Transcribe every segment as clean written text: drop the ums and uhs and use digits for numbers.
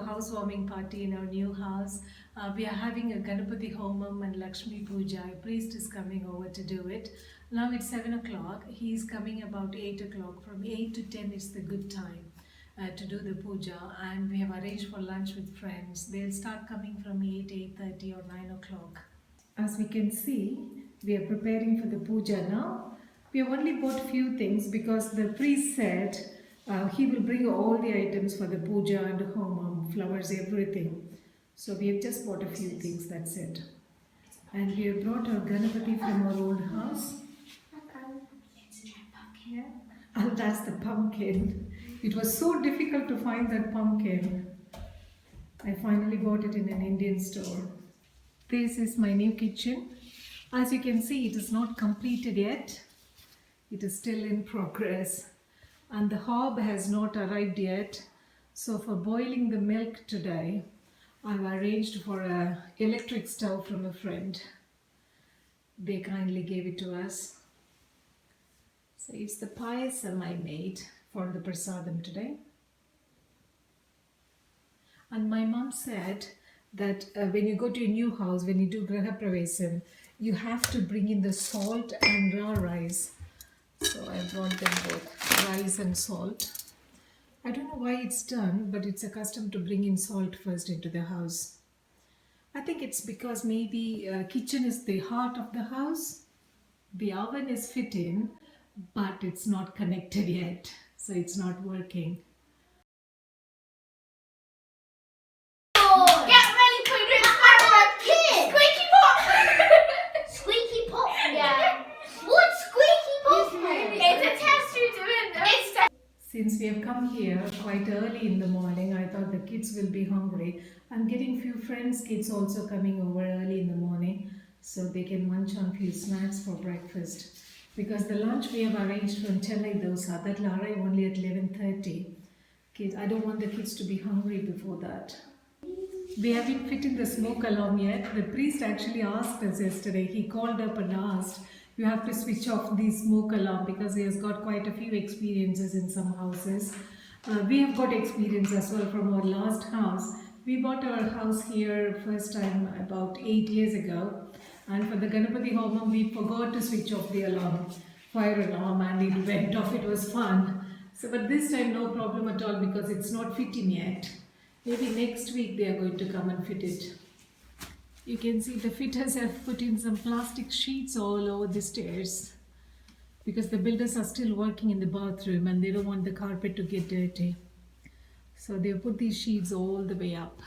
housewarming party in our new house. We are having a Ganapati Homam and Lakshmi Puja. A priest is coming over to do it. Now it's 7 o'clock. He is coming about 8 o'clock. From 8 to 10 is the good time to do the puja. And we have arranged for lunch with friends. They'll start coming from 8, 8:30 or 9 o'clock. As we can see, we are preparing for the puja now. We have only bought few things because the priest said he will bring all the items for the puja and homam, flowers, everything. So we have just bought a few things, that's it. And we have brought our Ganapati from our old house. Yeah. And that's the pumpkin. It was so difficult to find that pumpkin. I finally bought it in an Indian store. This is my new kitchen. As you can see, it is not completed yet. It is still in progress. And the hob has not arrived yet. So for boiling the milk today, I've arranged for an electric stove from a friend. They kindly gave it to us. So it's the payasam I made for the prasadam today. And my mom said that when you go to a new house, when you do Graha Pravesam, you have to bring in the salt and raw rice. So I brought them both, rice and salt. I don't know why it's done, but it's a custom to bring in salt first into the house. I think it's because maybe kitchen is the heart of the house. The oven is fit in, but it's not connected yet, so it's not working. Get ready for your kid! Squeaky pop! Squeaky pop? Yeah. What's squeaky pop? It's a test you're doing. Since we have come here quite early in the morning, I thought the kids will be hungry. I'm getting few friends' kids also coming over early in the morning so they can munch on few snacks for breakfast. Because the lunch we have arranged from Chennai dosa, that will arrive only at 11:30. Kids, I don't want the kids to be hungry before that. We haven't fitted the smoke alarm yet. The priest actually asked us yesterday. He called up and asked, you have to switch off the smoke alarm because he has got quite a few experiences in some houses. We have got experience as well from our last house. We bought our house here first time about 8 years ago. And for the Ganapati Homam, we forgot to switch off the alarm, fire alarm, and it went off. It was fun. So, but this time no problem at all because it's not fitting yet. Maybe next week they are going to come and fit it. You can see the fitters have put in some plastic sheets all over the stairs because the builders are still working in the bathroom and they don't want the carpet to get dirty. So they have put these sheets all the way up.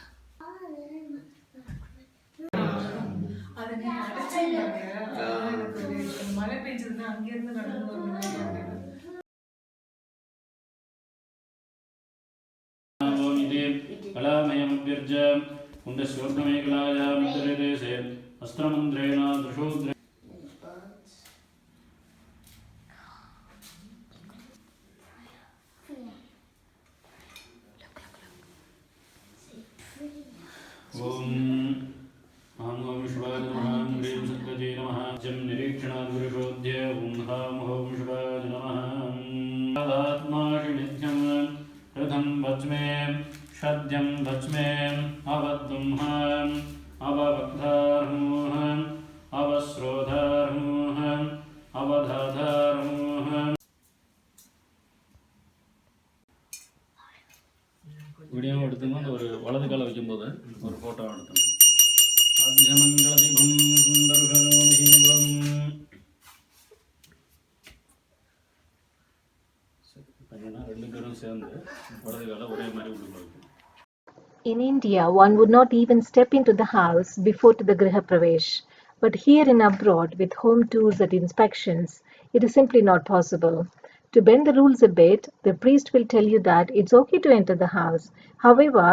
Shadyam Vachme Avadumham Avavakdharmuham Avasrodharmuham Avadhadharmuham. Video எடுத்துங்க ஒரு வலது கால வைக்கும்போது ஒரு photo எடுத்துங்க. ஆத்மமங்களதிபம் சுந்தரகரோணிகம். பையனா ரெண்டு பேரும் சேர்ந்து வலது கால ஒரே மாதிரி விடுங்க. In India, one would not even step into the house before to the Griha Pravesh. But here in abroad, with home tours and inspections, it is simply not possible. To bend the rules a bit, the priest will tell you that it's okay to enter the house. However,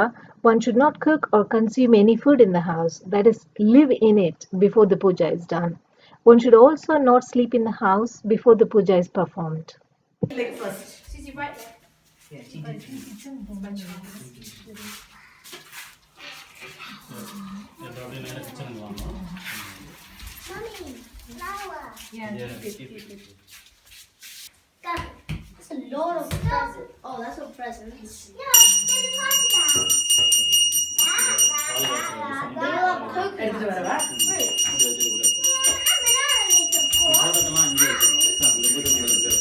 one should not cook or consume any food in the house, that is, live in it before the puja is done. One should also not sleep in the house before the puja is performed. Leg first. Susie, right leg. Yeah, she did. Mommy, flower. Yeah, keep it. That's a lot of presents. Oh, that's all presents. No, there's a party house. எடுத்துட்டு வரவா அதெல்லாம் இங்கே வச்சிடணும் இந்த பூஜை பண்ணுறது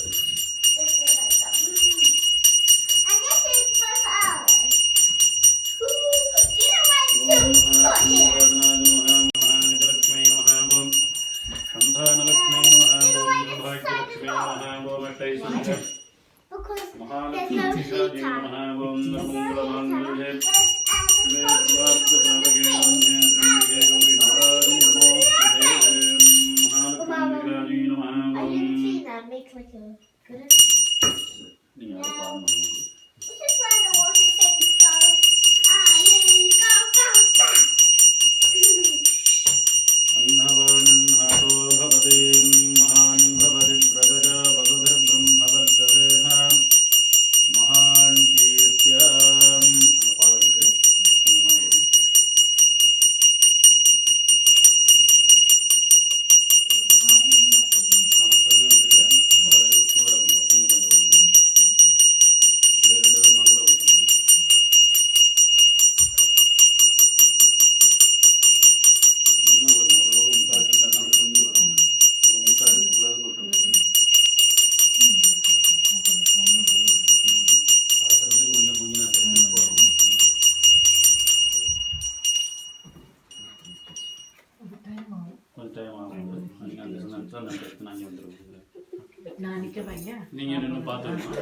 நான் நிக்க பையன் நீங்கள் நின்று பார்த்துக்கணும்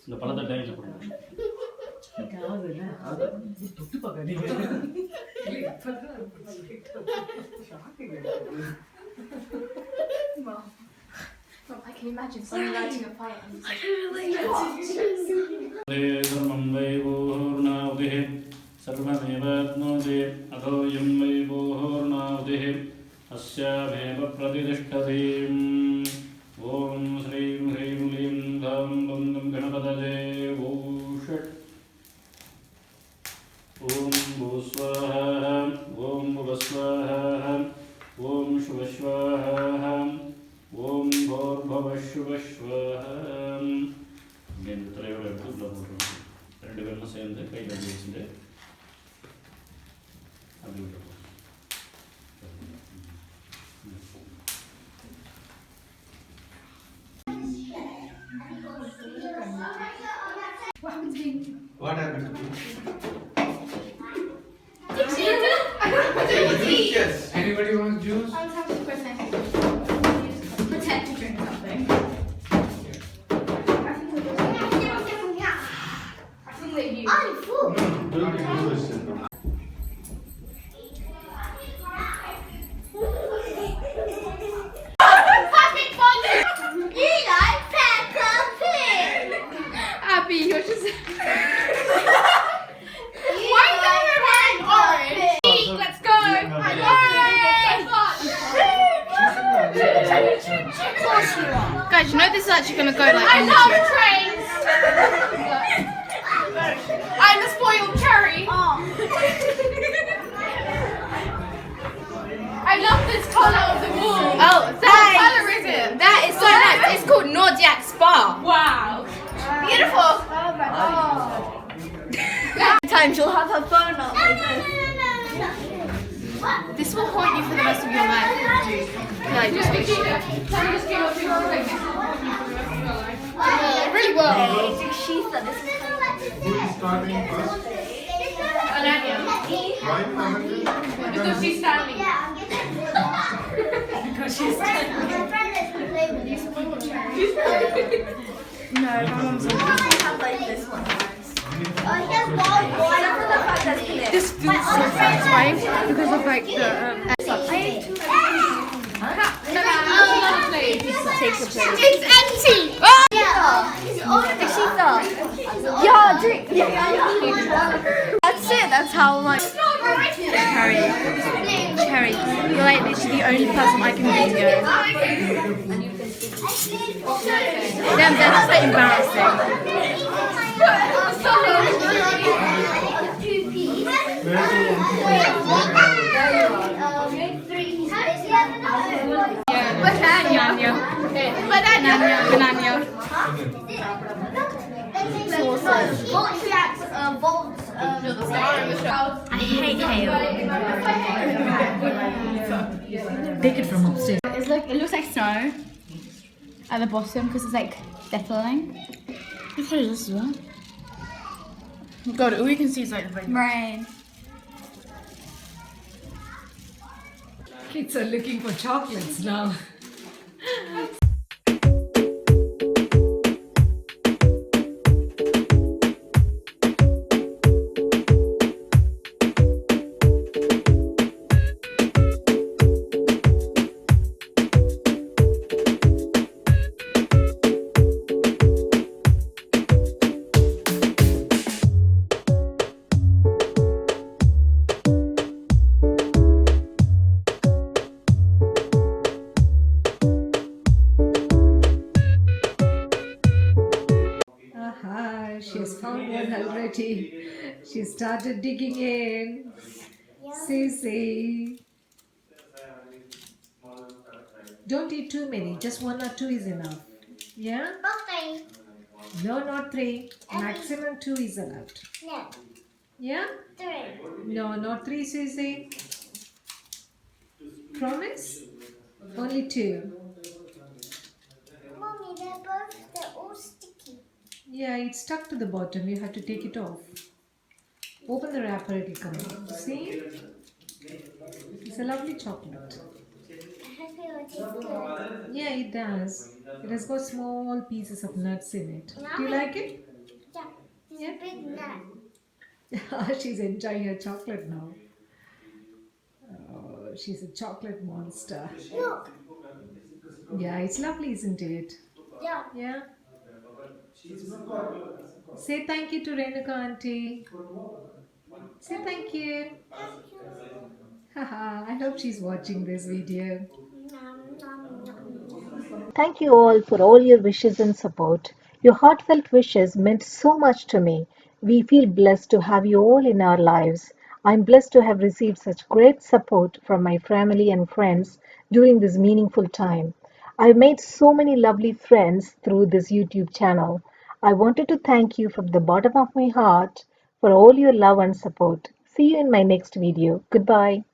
இந்த பழத்தை டைமில் பண்ணுங்க தொட்டு பார்க்க I can imagine someone lighting a fire and it's like सर्वमेवाप्नोति अथोऽयं वै भूर्नाहुतिः अस्यामेव प्रतिष्ठतिम् ॐ श्रीं ह्रीं क्लीं धां बन्दं गणपतये षट् ॐ भूस्वाहा ॐ भुवस्वाहा ॐ शुभस्वाहा ॐ भोर्भवशुभस्वाहा இந்த தலையோட எடுத்து உள்ள போட்டுருவோம் ரெண்டு பேரும் சேர்ந்து கையில் அப்படி வச்சுட்டு அப்படி விட்டுருவோம் What happened to you? Yes. Anybody wants juice? I was having to pretend to drink something. I think they do. I'm full. Don't do this. Abby, you're just. Why is everyone orange? Let's go! I Guys, you know this is actually gonna go like. I love trains! I'm a spoiled cherry! I love this colour of the wall! Oh, what colour is it? That is so nice! It's called Nordic Spa! Wow! Beautiful! Oh my god! Time she'll have her phone up like this. This will haunt you for the rest of your life. Like, just make sure. It really will. Who is starting first? Ananya. Why Ananya? Because she's standing. Because she's No, my mom's like, I have like this one. This feels so satisfying because of like the. Take the plate. It's empty. Oh! Yeah, drink. That's it. That's how much. Cherry, you're like literally the only person I can video. Damn, that's like embarrassing. Banana. I hate hail. Take it from upstairs. It looks like snow at the bottom because it's like settling. What is this as well? God, all you can see is like the Rain. Kids are looking for chocolates now. Aha, she has found one already. She started digging in. Sissy. Don't eat too many, just one or two is enough. Yeah? Okay. No, not three. Maximum two is allowed. No. Yeah? 3. No, not three, Sissy. Promise? Only two. Mommy, they're all sticky. Yeah, it's stuck to the bottom. You have to take it off. Open the wrapper, it will come out. See? It's a lovely chocolate. I hope it will taste good. Yeah, it does. It has got small pieces of nuts in it. Do you like it? Yeah. It's Yeah. a big nut. She's enjoying her chocolate now. Oh, she's a chocolate monster. Look. Yeah, it's lovely, isn't it? Yeah. Yeah. Say thank you to Renuka auntie. Say thank you. Thank you. Haha, I hope she's watching this video. Nom, nom, nom. Thank you all for all your wishes and support. Your heartfelt wishes meant so much to me. We feel blessed to have you all in our lives. I'm blessed to have received such great support from my family and friends during this meaningful time. I've made so many lovely friends through this YouTube channel. I wanted to thank you from the bottom of my heart for all your love and support. See you in my next video. Goodbye.